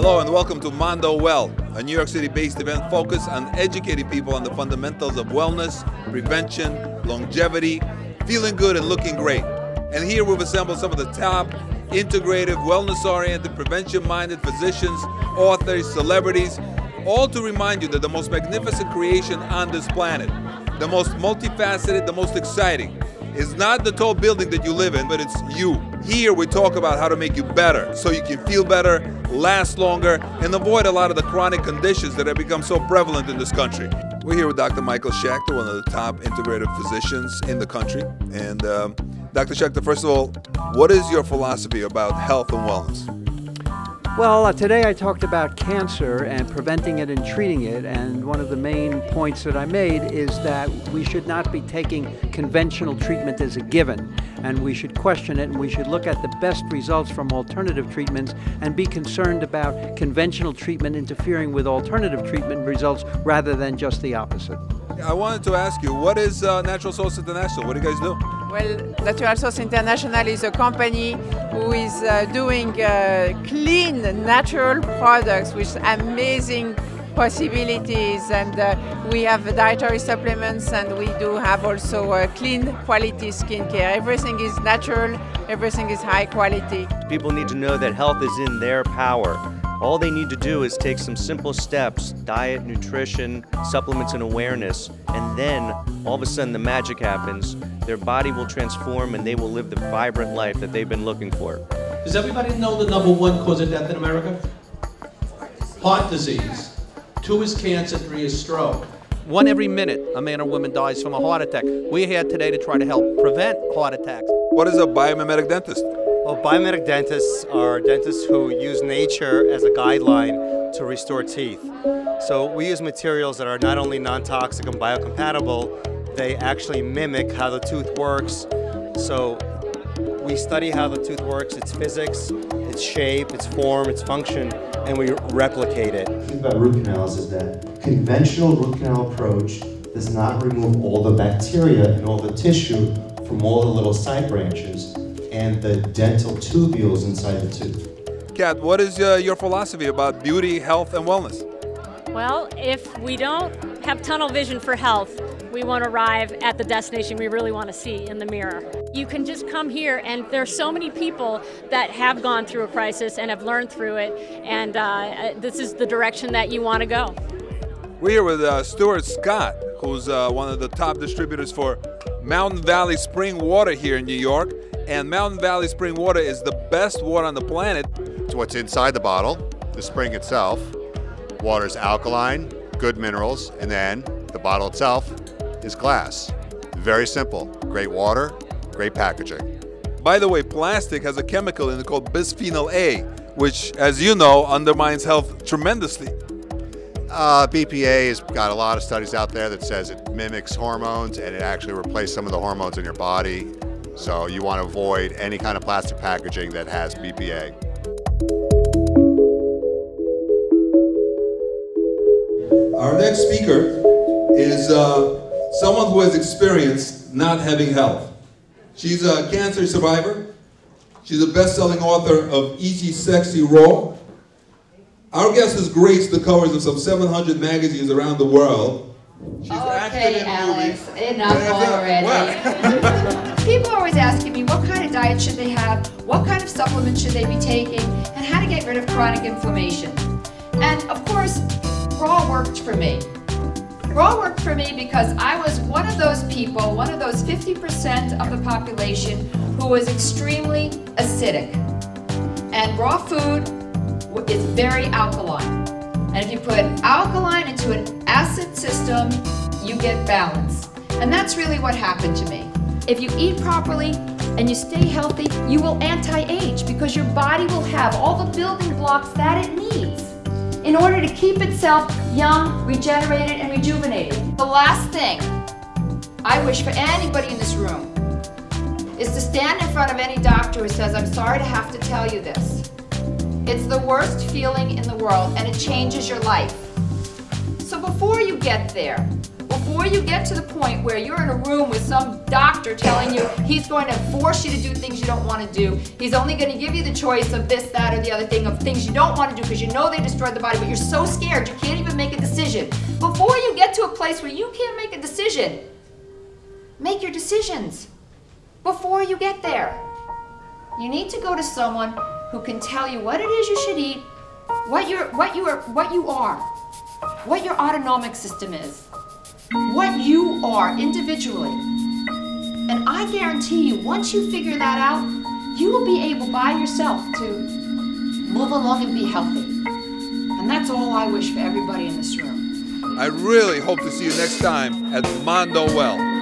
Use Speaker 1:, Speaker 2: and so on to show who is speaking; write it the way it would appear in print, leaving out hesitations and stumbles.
Speaker 1: Hello and welcome to Mondo Well, a New York City-based event focused on educating people on the fundamentals of wellness, prevention, longevity, feeling good and looking great. And here we've assembled some of the top integrative, wellness-oriented, prevention-minded physicians, authors, celebrities, all to remind you that the most magnificent creation on this planet, the most multifaceted, the most exciting, is not the tall building that you live in, but it's you. Here we talk about how to make you better so you can feel better, last longer, and avoid a lot of the chronic conditions that have become so prevalent in this country. We're here with Dr. Michael Schachter, one of the top integrative physicians in the country. And Dr. Schachter, first of all, what is your philosophy about health and wellness?
Speaker 2: Well, today I talked about cancer and preventing it and treating it, and one of the main points that I made is that we should not be taking conventional treatment as a given, and we should question it, and we should look at the best results from alternative treatments and be concerned about conventional treatment interfering with alternative treatment results rather than just the opposite.
Speaker 1: I wanted to ask you, what is Natural Source International? What do you guys do?
Speaker 3: Well, Natural Source International is a company who is doing clean, natural products with amazing possibilities, and we have dietary supplements, and we do have also clean quality skincare. Everything is natural, everything is high quality.
Speaker 4: People need to know that health is in their power. All they need to do is take some simple steps: diet, nutrition, supplements, and awareness, and then all of a sudden the magic happens. Their body will transform and they will live the vibrant life that they've been looking for.
Speaker 5: Does everybody know the #1 cause of death in America? Heart disease. 2 is cancer, 3 is stroke.
Speaker 6: 1 every minute, a man or woman dies from a heart attack. We're here today to try to help prevent heart attacks.
Speaker 1: What is a biomimetic dentist?
Speaker 7: Well, biomimetic dentists are dentists who use nature as a guideline to restore teeth. So we use materials that are not only non-toxic and biocompatible, they actually mimic how the tooth works. So we study how the tooth works, its physics, its shape, its form, its function, and we replicate it.
Speaker 8: The thing about root canals is that conventional root canal approach does not remove all the bacteria and all the tissue from all the little side branches and the dental tubules inside the tooth.
Speaker 1: Kat, what is your philosophy about beauty, health, and wellness?
Speaker 9: Well, if we don't have tunnel vision for health, we won't arrive at the destination we really want to see in the mirror. You can just come here, and there's so many people that have gone through a crisis and have learned through it, and this is the direction that you want to go.
Speaker 1: We're here with Stuart Scott, who's one of the top distributors for Mountain Valley Spring Water here in New York. And Mountain Valley Spring Water is the best water on the planet.
Speaker 10: It's what's inside the bottle, the spring itself. Water is alkaline, good minerals, and then the bottle itself is glass. Very simple. Great water, great packaging.
Speaker 1: By the way, plastic has a chemical in it called bisphenol A, which, as you know, undermines health tremendously.
Speaker 10: BPA has got a lot of studies out there that says it mimics hormones and it actually replaces some of the hormones in your body. So you want to avoid any kind of plastic packaging that has BPA.
Speaker 1: Our next speaker is someone who has experienced not having health. She's a cancer survivor. She's a best-selling author of Easy, Sexy, Raw. Our guest has graced the covers of some 700 magazines around the world. She's
Speaker 11: okay, Alex, enough already. People are always asking me what kind of diet should they have, what kind of supplements should they be taking, and how to get rid of chronic inflammation. And of course, Raw worked for me. Raw worked for me because I was one of those people, one of those 50% of the population who was extremely acidic. And raw food is very alkaline. And if you put alkaline into an acid system, you get balance. And that's really what happened to me. If you eat properly and you stay healthy, you will anti-age because your body will have all the building blocks that it needs in order to keep itself young, regenerated, and rejuvenated. The last thing I wish for anybody in this room is to stand in front of any doctor who says, "I'm sorry to have to tell you this." It's the worst feeling in the world, and it changes your life. So before you get there, before you get to the point where you're in a room with some doctor telling you he's going to force you to do things you don't want to do, he's only going to give you the choice of this, that, or the other thing, of things you don't want to do because you know they destroy the body, but you're so scared you can't even make a decision. Before you get to a place where you can't make a decision, make your decisions before you get there. You need to go to someone who can tell you what it is you should eat, what you are, what your autonomic system is, what you are individually. And I guarantee you, once you figure that out, you will be able by yourself to move along and be healthy. And that's all I wish for everybody in this room.
Speaker 1: I really hope to see you next time at Mondo Well.